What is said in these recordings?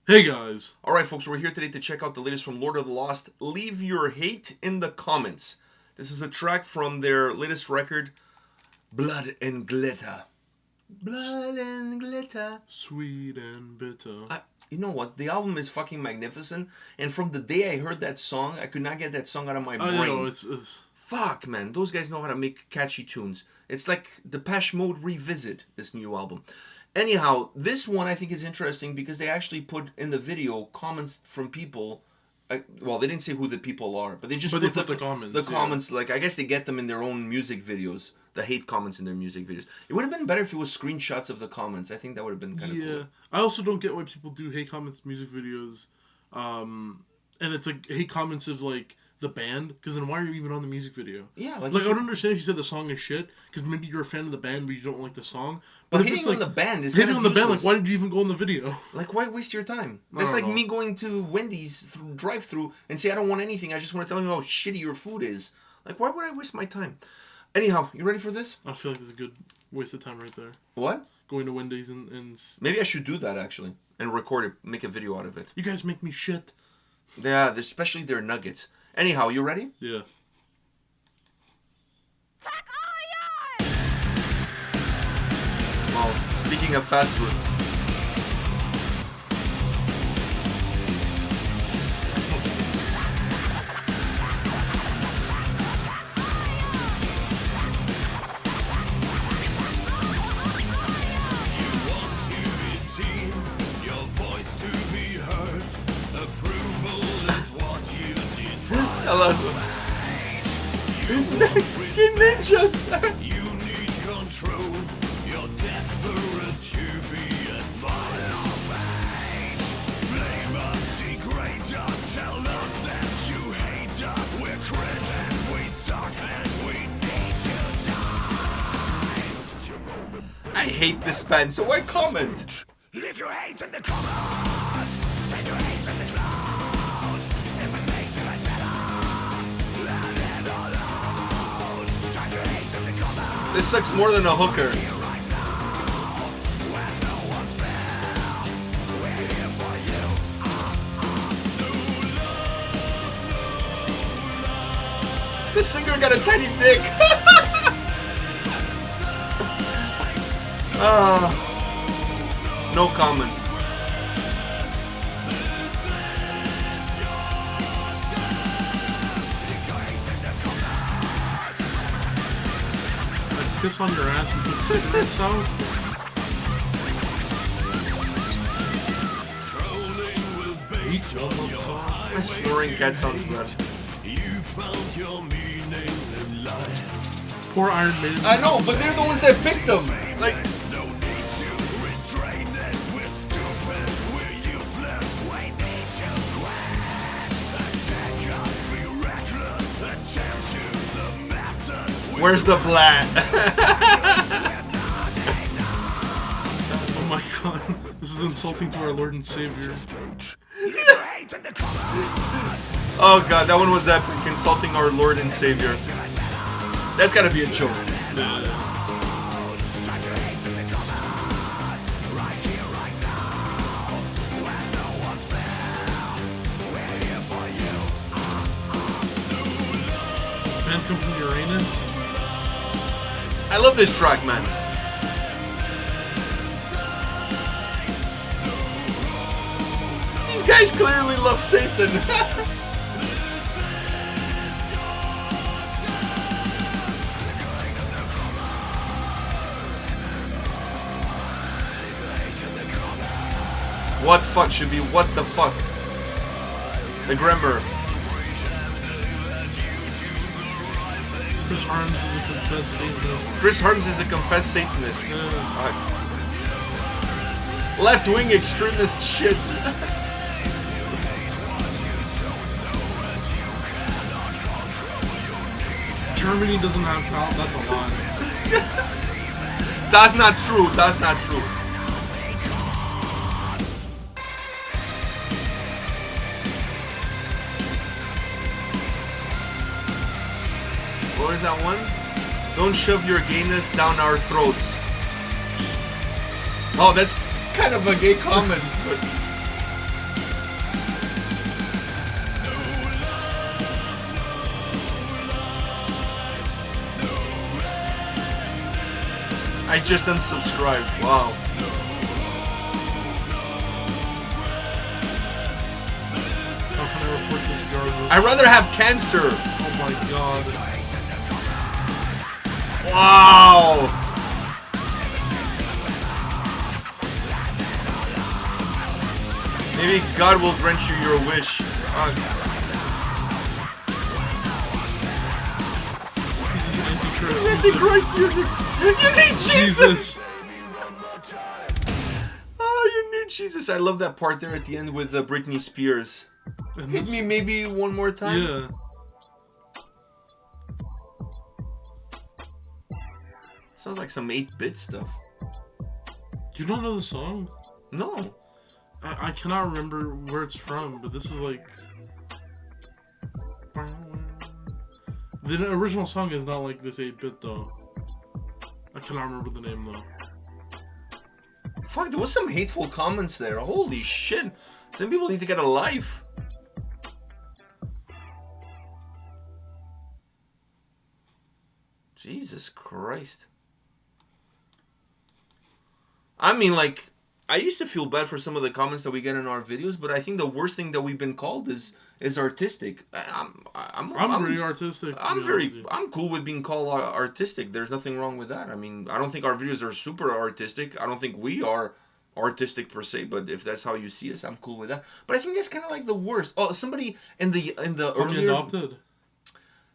Hey guys! Alright folks, we're here today to check out the latest from Lord of the Lost. Leave your hate in the comments. This is a track from their latest record, Blood and Glitter. Blood and Glitter. Sweet and bitter. You know what? The album is fucking magnificent. And from the day I heard that song, I could not get that song out of my brain. I know, it's... Fuck, man. Those guys know how to make catchy tunes. It's like Depeche Mode Revisit, this new album. Anyhow, this one I think is interesting because they actually put in the video comments from people. Well, they didn't say who the people are, but they just put the comments. The comments, like, I guess they get them in their own music videos. The hate comments in their music videos. It would have been better if it was screenshots of the comments. I think that would have been kind of cool. I also don't get why people do hate comments music videos. And it's like hate comments of like the band, because then why are you even on the music video? Yeah, like I would understand if you said the song is shit, because maybe you're a fan of the band but you don't like the song. But hitting on the band is hitting on the band. Like, why did you even go in the video? Like, why waste your time? That's like me going to Wendy's drive-through and say I don't want anything. I just want to tell you how shitty your food is. Like, why would I waste my time? Anyhow, you ready for this? I feel like this is a good waste of time right there. What? Going to Wendy's and... Maybe I should do that actually and record it, make a video out of it. You guys make me shit. Yeah, especially their nuggets. Anyhow, you ready? Yeah. Well, speaking of fast food. You want to be seen, your voice to be heard. Approval is what you desire. Hello. Ninjas. You need control. You're desperate to be admired. Blame us, degrade us, tell us that you hate us. We're cringe and we suck and we need to die. I hate this band, so why comment? Leave your hate in the comments. Send your hate in the cloud. If it makes you much better, let it all out. Type your hate in the comments. This sucks more than a hooker. Here right now, when no one's there, we're here for you. No love. This singer got a tiny dick. No comment. Like, piss on your ass and put cigarettes out? Trolling will bait on your My snoring cat sounds bad. You found your meaning in life. Poor Iron Maiden. I know, but they're the ones that picked them. Like, No need to restrain it. We're stupid. We're useless. We need to quit. Attack us. Be reckless. Attempt to the masses. where's the blat? Oh my god. This is insulting to our Lord and Savior. Leave your hate in the comments. Oh god, that one was epic. Insulting our Lord and Savior. That's gotta be a joke. Type your hate in the comments. Right here, right now. When no one's there, we're here for you. Man come from Uranus. I love this track, man. These guys clearly love Satan. What fuck should be what the fuck? The grammar. Chris Harms is a confessed Satanist. Chris Harms is a confessed Satanist. Yeah. Left-wing extremist shit. Germany doesn't have talent, that's a lie. That's not true. That's not true. What was that one? Don't shove your gayness down our throats. Oh, that's kind of a gay comment, but I just unsubscribed. Wow. How can I report this garbage? I'd rather have cancer. Oh my god. Wow. Maybe God will grant you your wish. This is Antichrist music. Antichrist music. You need Jesus. Jesus. Oh, you need Jesus. I love that part there at the end with Britney Spears. Hit me maybe one more time. Yeah. Sounds like some 8-bit stuff. You don't know the song? No. I cannot remember where it's from, but this is like... The original song is not like this 8-bit though. I cannot remember the name though. Fuck, there was some hateful comments there. Holy shit. Some people need to get a life. Jesus Christ. I mean, like, I used to feel bad for some of the comments that we get in our videos, but I think the worst thing that we've been called is artistic. I'm pretty artistic. I'm cool with being called artistic. There's nothing wrong with that. I mean, I don't think our videos are super artistic. I don't think we are artistic per se, but if that's how you see us, I'm cool with that. But I think that's kind of like the worst. Oh, somebody in the earlier adopted.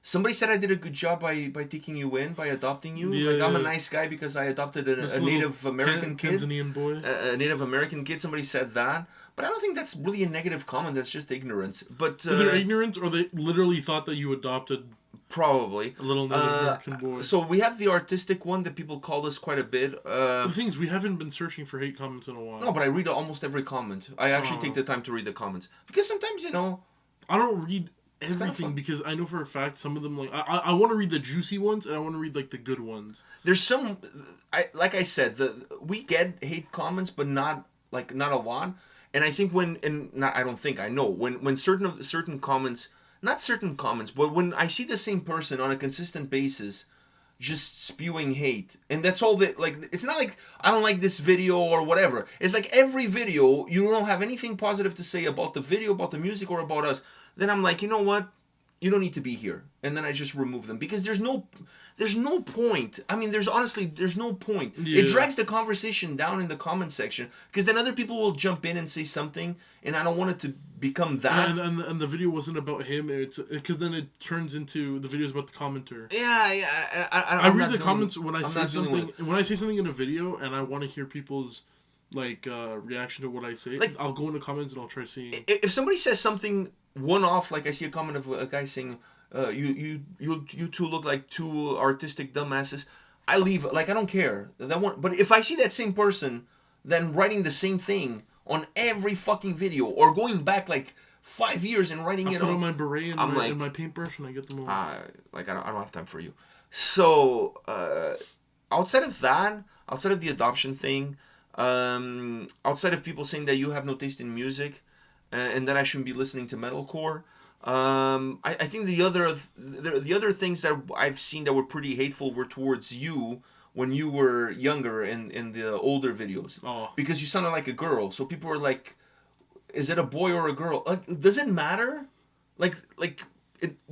Somebody said I did a good job by taking you in, by adopting you. Yeah, like, I'm a nice guy because I adopted a Native American kid. Tanzanian boy. A Native American kid. Somebody said that. But I don't think that's really a negative comment. That's just ignorance. But Either ignorance or they literally thought that you adopted probably a little Native American boy. So we have the artistic one that people call us quite a bit. The thing is, we haven't been searching for hate comments in a while. No, but I read almost every comment. I actually take the time to read the comments. Because sometimes, you know... I don't read everything because I know for a fact some of them, like, I want to read the juicy ones and I want to read, like, the good ones. There's some... like I said, we get hate comments, but not a lot. And I think I know when certain comments, not certain comments, but when I see the same person on a consistent basis just spewing hate, and that's all that, like, it's not like I don't like this video or whatever. It's like every video you don't have anything positive to say about the video, about the music, or about us. Then I'm like, you know what? You don't need to be here. And then I just remove them because there's no point. I mean, there's no point. Yeah. It drags the conversation down in the comment section because then other people will jump in and say something, and I don't want it to become that. And the video wasn't about him. It's because then it turns into the video's about the commenter. Yeah. I read the comments when I say something. When I say something in a video, and I want to hear people's reaction to what I say. Like, I'll go in the comments and I'll try seeing. If somebody says something one-off, like I see a comment of a guy saying, "You two look like two artistic dumbasses," I leave. Like, I don't care that one. But if I see that same person then writing the same thing on every fucking video, or going back like 5 years and writing it on on my beret and my paintbrush and I get them all. I don't have time for you. So outside of that, outside of the adoption thing, outside of people saying that you have no taste in music, and that I shouldn't be listening to metalcore, I think the other things that I've seen that were pretty hateful were towards you when you were younger in the older videos. Oh. Because you sounded like a girl, so people were like, "Is it a boy or a girl?" Like, does it matter?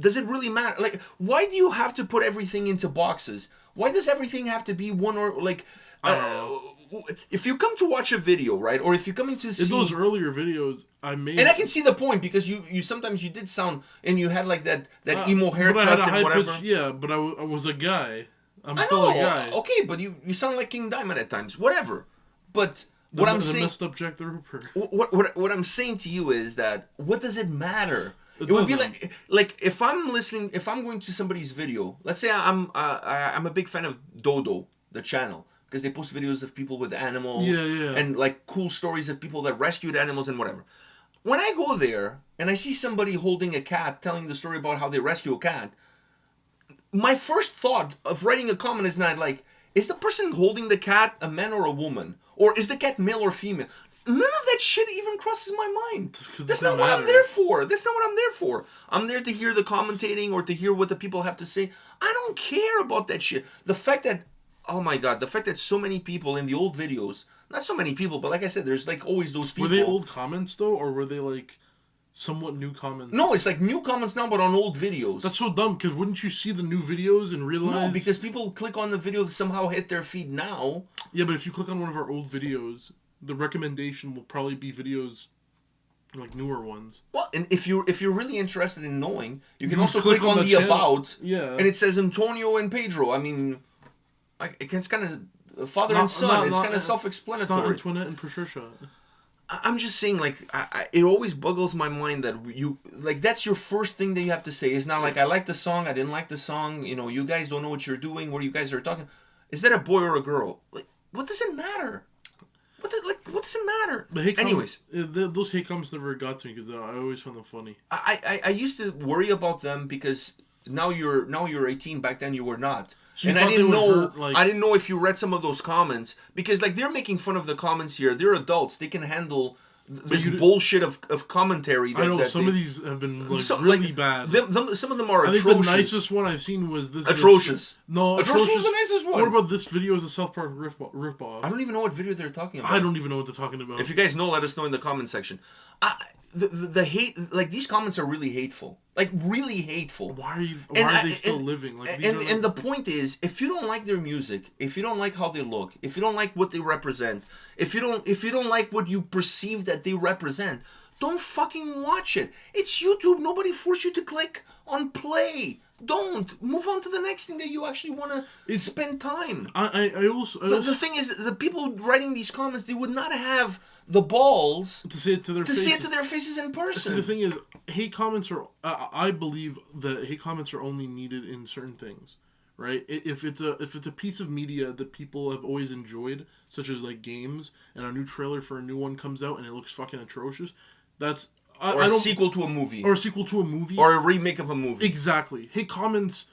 Does it really matter? Like, why do you have to put everything into boxes? Why does everything have to be one or like? If you come to watch a video, right, or if you come into see in those earlier videos, I made, and I can see the point because you sometimes you did sound and you had like that emo haircut but I had a and high whatever. pitch, yeah, but I was a guy. I'm still a guy. Okay, but you sound like King Diamond at times. Whatever. But what I'm saying, messed up Jack the Ripper. What I'm saying to you is that what does it matter? It would be like if I'm going to somebody's video. Let's say I'm a big fan of Dodo, the channel, because they post videos of people with animals and like cool stories of people that rescued animals and whatever. When I go there and I see somebody holding a cat, telling the story about how they rescue a cat, my first thought of writing a comment is not like, is the person holding the cat a man or a woman? Or is the cat male or female? None of that shit even crosses my mind. That's not what I'm there for. I'm there to hear the commentating or to hear what the people have to say. I don't care about that shit. The fact that oh my god, the fact that so many people in the old videos, not so many people, but like I said, there's like always those people. Were they old comments though, or were they like somewhat new comments? No, it's like new comments now, but on old videos. That's so dumb, because wouldn't you see the new videos and realize... No, because people click on the video somehow hit their feed now. Yeah, but if you click on one of our old videos, the recommendation will probably be videos, like newer ones. Well, and if you're really interested in knowing, you can also click on the channel. about, Yeah. and it says Antonio and Pedro. I mean, it's kind of father and son. It's kind of self-explanatory. It's not Antoinette and Patricia. I'm just saying, like, it always boggles my mind that you, like, that's your first thing that you have to say. It's not like, I like the song, I didn't like the song, you know, you guys don't know what you're doing, what you guys are talking. Is that a boy or a girl? Like, what does it matter? What does it matter? But hate anyways, those hate comments never got to me because I always found them funny. I used to worry about them because now you're 18. Back then you were not. So and I didn't know if you read some of those comments because like they're making fun of the comments here. They're adults. They can handle this bullshit of commentary. I know some of these have been like really bad. Some of them are atrocious. I think the nicest one I've seen was this. Atrocious. Atrocious was the nicest one. What about this video as a South Park ripoff? I don't even know what video they're talking about. I don't even know what they're talking about. If you guys know, let us know in the comment section. The hate, like these comments are really hateful. Like really hateful. Why are they still living? Like, and the point is, if you don't like their music, if you don't like how they look, if you don't like what they represent, if you don't like what you perceive that they represent, don't fucking watch it. It's YouTube. Nobody forced you to click on play. Don't move on to the next thing that you actually want to spend time. I also the thing is, the people writing these comments, they would not have the balls to say it to their faces in person. See, the thing is, hate comments are. I believe that hate comments are only needed in certain things, right? If it's a piece of media that people have always enjoyed, such as like games, and a new trailer for a new one comes out and it looks fucking atrocious, that's. Or a sequel to a movie. Or a sequel to a movie. Or a remake of a movie. Exactly. Hate comments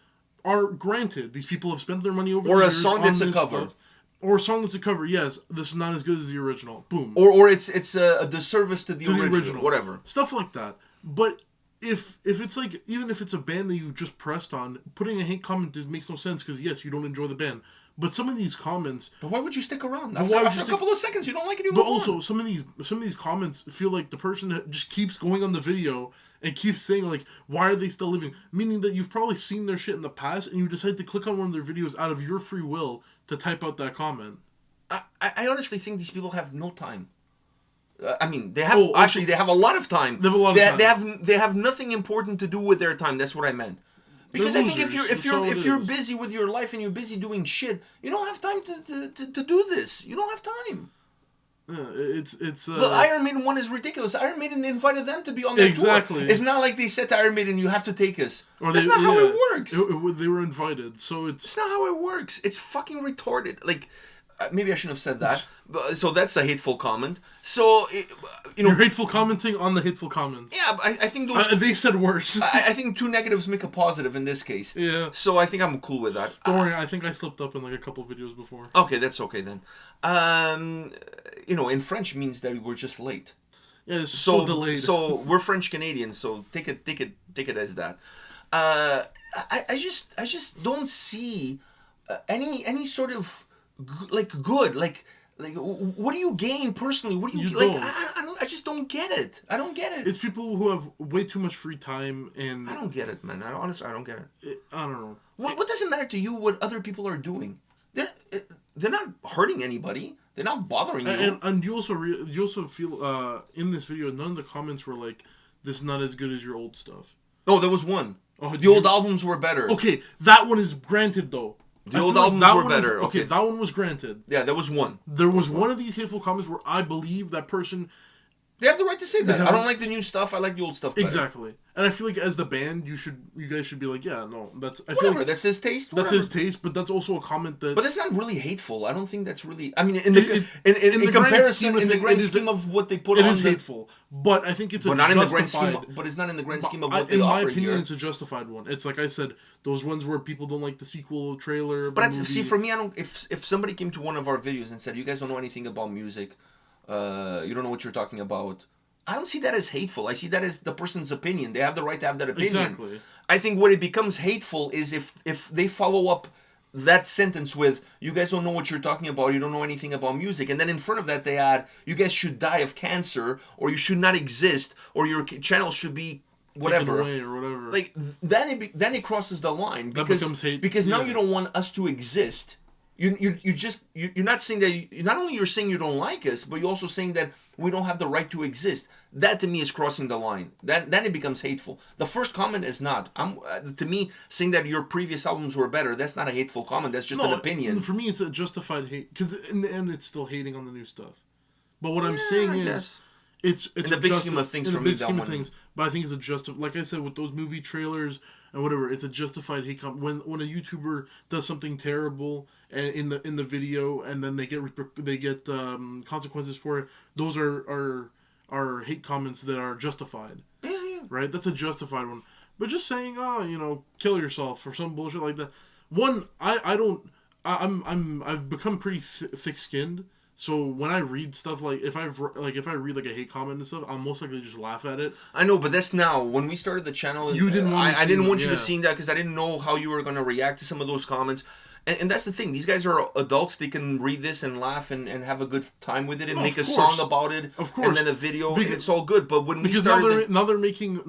are granted. These people have spent their money over or the a years song that's on a this cover. Stuff. Or a song that's a cover. Yes, this is not as good as the original. Boom. Or it's a disservice to the original. Whatever. Stuff like that. But if it's like, even if it's a band that you just pressed on, putting a hate comment just makes no sense because yes, you don't enjoy the band. But some of these comments... But why would you stick around? After a couple of seconds, you don't like it, you move on. But also, some of these comments feel like the person that just keeps going on the video and keeps saying, like, why are they still living? Meaning that you've probably seen their shit in the past and you decide to click on one of their videos out of your free will to type out that comment. I honestly think these people have no time. I mean, they have... actually, they have a lot of time. They have a lot of time. They have nothing important to do with their time. That's what I meant. Because I think if you're busy with your life and you're busy doing shit, you don't have time to do this. You don't have time. The Iron Maiden one is ridiculous. Iron Maiden invited them to be on their tour. It's not like they said to Iron Maiden, "You have to take us." That's not how it works. They were invited, so it's not how it works. It's fucking retarded. Like. Maybe I shouldn't have said that. So that's a hateful comment. So, You're hateful commenting on the hateful comments. Yeah, I think those... they said worse. I think two negatives make a positive in this case. Yeah. So I think I'm cool with that. Don't worry, I think I slipped up in like a couple videos before. Okay, that's okay then. In French means that we're just late. Yeah, it's so delayed. So we're French Canadians, so take it as that. I just don't see any sort of... good, what do you gain personally? What do you like? I just don't get it. I don't get it. It's people who have way too much free time, and I don't get it, man. Honestly, I don't get it. I don't know. What does it matter to you what other people are doing? They're not hurting anybody. They're not bothering you. And you also feel in this video, none of the comments were like, "This is not as good as your old stuff." Oh, there was one. Oh, the old albums were better. Okay, that one is granted though. The old albums were better. Okay, that one was granted. Yeah, there was one. There was one of these hateful comments where I believe that person... They have the right to say that. I don't like the new stuff. I like the old stuff better. Exactly. And I feel like as the band, you guys should be like, yeah, no, that's... Whatever, like that's his taste. That's his taste, but that's also a comment that... But that's not really hateful. I don't think that's really... I mean, in the comparison, in the grand scheme of what they put on... It is hateful, but I think it's but not in the grand scheme. But it's not in the grand scheme of what they offer here. In my opinion, it's a justified one. It's like I said, those ones where people don't like the sequel trailer... But see, for me, I don't... If somebody came to one of our videos and said, you guys don't know anything about music, you don't know what you're talking about... I don't see that as hateful. I see that as the person's opinion. They have the right to have that opinion. Exactly. I think what it becomes hateful is if they follow up that sentence with, "You guys don't know what you're talking about. You don't know anything about music." And then in front of that they add, "You guys should die of cancer, or you should not exist, or your channel should be whatever." Taken away or whatever. Like then it crosses the line That because becomes hate. because now Yeah. you don't want us to exist. You're not saying that not only you're saying you don't like us, but you're also saying that we don't have the right to exist. That to me is crossing the line. Then it becomes hateful. The first comment is not. To me, saying that your previous albums were better, that's not a hateful comment. That's just an opinion. For me, it's a justified hate because in the end, it's still hating on the new stuff. But what I'm saying I is, guess. it's In the big scheme of things, in for the me, big that scheme of one- things. But I think it's a like I said with those movie trailers and whatever, it's a justified hate comment. When a YouTuber does something terrible and in the video, and then they get consequences for it, those are hate comments that are justified. Yeah. Right? That's a justified one. But just saying, kill yourself or some bullshit like that. One, I've become pretty thick-skinned. So when I read stuff if I read like a hate comment and stuff, I'll most likely just laugh at it. I know, but that's now. When we started the channel, You didn't want I didn't want you to yeah. see that because I didn't know how you were going to react to some of those comments. And that's the thing. These guys are adults. They can read this and laugh and have a good time with it and make a song about it. Of course. And then a video, Because- and it's all good. But when we Because started, now they're making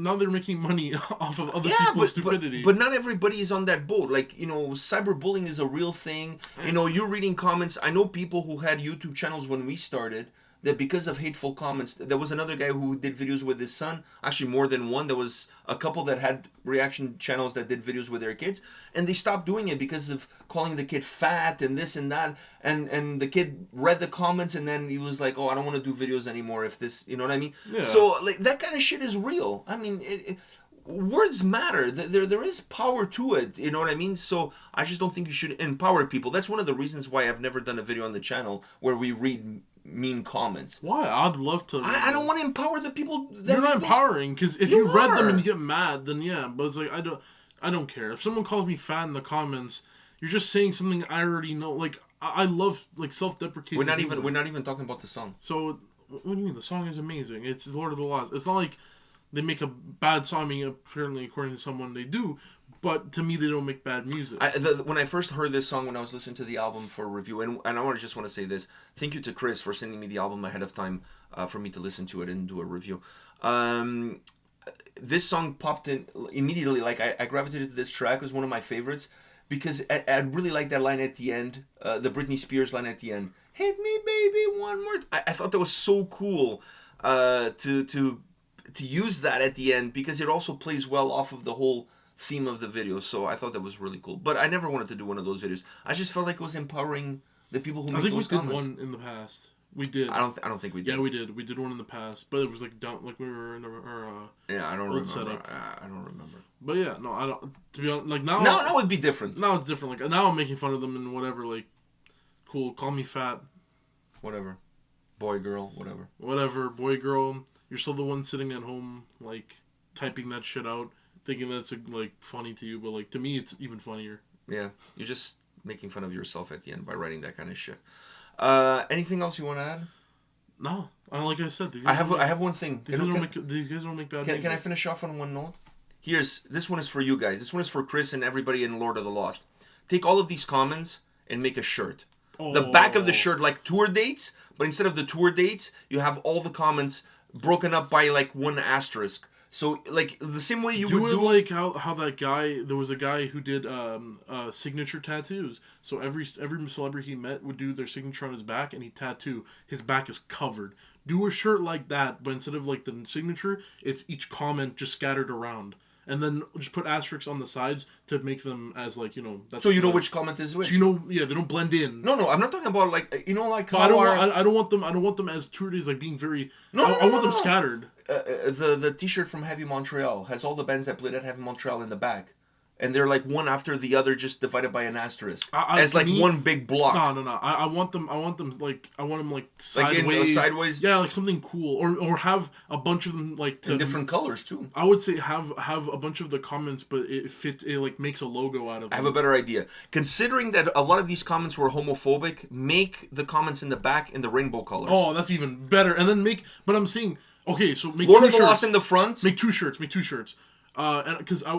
money off of other people's stupidity. But not everybody is on that boat. Like, cyberbullying is a real thing. You're reading comments. I know people who had YouTube channels when we started that because of hateful comments, there was another guy who did videos with his son, actually more than one. There was a couple that had reaction channels that did videos with their kids, and they stopped doing it because of calling the kid fat and this and that, and the kid read the comments and then he was like, "Oh, I don't want to do videos anymore if this," you know what I mean? Yeah. So like that kind of shit is real. I mean, words matter. There is power to it. You know what I mean? So I just don't think you should empower people. That's one of the reasons why I've never done a video on the channel where we read mean comments. Why? I'd love to. I don't want to empower the people. You're not empowering because if You you read them are. and you get mad, then yeah. But it's like I don't care if someone calls me fat in the comments. You're just saying something I already know. Like I love like self-deprecating. We're not humor. even talking about the song. So what do you mean? The song is amazing. It's Lord of the Lost. It's not like they make a bad song. I mean, apparently, according to someone, they do. But to me, they don't make bad music. When I first heard this song, when I was listening to the album for a review, and I just want to say this. Thank you to Chris for sending me the album ahead of time for me to listen to it and do a review. This song popped in immediately. Like I gravitated to this track. It was one of my favorites because I really like that line at the end, the Britney Spears line at the end. "Hit me, baby, one more." I thought that was so cool to use that at the end because it also plays well off of the whole theme of the video. So I thought that was really cool. But I never wanted to do one of those videos. I just felt like it was empowering the people who I make think we those did comments. one in the past. We did. I don't think we did. Yeah, we did. We did one in the past, but it was like down, like we were in our. Yeah, I don't old remember. setup. I don't remember. But yeah, no, I don't. To be honest, like now. Now it'd be different. Now it's different. Like now, I'm making fun of them and whatever. Like, cool. Call me fat. Whatever. Boy, girl, whatever. Whatever, boy, girl. You're still the one sitting at home, like typing that shit out, thinking that's like funny to you, but like to me, it's even funnier. Yeah, you're just making fun of yourself at the end by writing that kind of shit. Anything else you want to add? No, like I said, I have one thing. These guys don't make bad. Can I finish off on one note? This one is for you guys. This one is for Chris and everybody in Lord of the Lost. Take all of these comments and make a shirt. The back of the shirt, like tour dates, but instead of the tour dates, you have all the comments broken up by like one asterisk. So like the same way you would do like how that guy, there was a guy who did signature tattoos. So every celebrity he met would do their signature on his back, and he tattoo his back is covered. Do a shirt like that, but instead of like the signature, it's each comment just scattered around. And then just put asterisks on the sides to make them as like, that's so you know which comment is which. So they don't blend in. No, I'm not talking about like like how I don't want them as true days like being very. I want them scattered. The T-shirt from Heavy Montreal has all the bands that played at Heavy Montreal in the back. And they're like one after the other, just divided by an asterisk, as like one big block. No. I want them like sideways. Like sideways. Yeah, like something cool, or have a bunch of them like in different colors too. I would say have a bunch of the comments, but it like makes a logo out of them. I have a better idea. Considering that a lot of these comments were homophobic, make the comments in the back in the rainbow colors. Oh, that's even better. And then but I'm saying, okay, so make Lord two of the shirts. Lost in the front. Make two shirts. And because I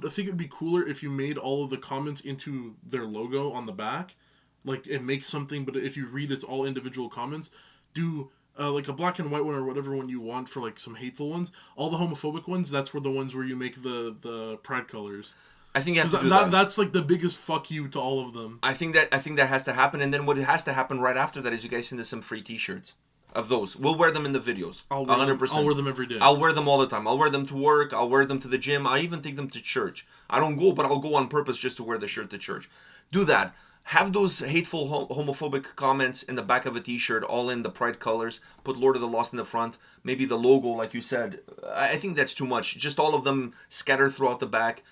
think it'd be cooler if you made all of the comments into their logo on the back, like it makes something. But if you read, it's all individual comments. Do like a black and white one or whatever one you want for like some hateful ones. All the homophobic ones, that's where the ones where you make the pride colors. I think you have to do that. That's like the biggest fuck you to all of them. I think that has to happen, and then what has to happen right after that is you guys send us some free T-shirts of those. We'll wear them in the videos. 100%. I'll wear them every day. I'll wear them all the time. I'll wear them to work. I'll wear them to the gym. I even take them to church. I don't go, but I'll go on purpose just to wear the shirt to church. Do that. Have those hateful homophobic comments in the back of a T-shirt, all in the pride colors. Put Lord of the Lost in the front. Maybe the logo, like you said. I think that's too much. Just all of them scattered throughout the back.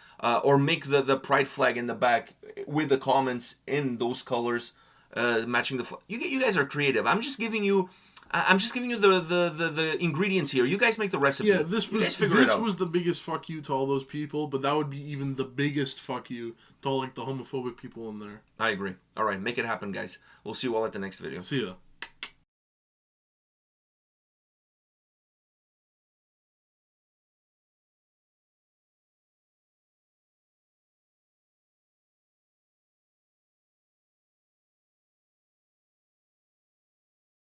Or make the pride flag in the back with the comments in those colors, matching the flag. You guys are creative. I'm just giving you the ingredients here. You guys make the recipe. Yeah, this was was the biggest fuck you to all those people, but that would be even the biggest fuck you to all like the homophobic people in there. I agree. All right, make it happen, guys. We'll see you all at the next video. See ya.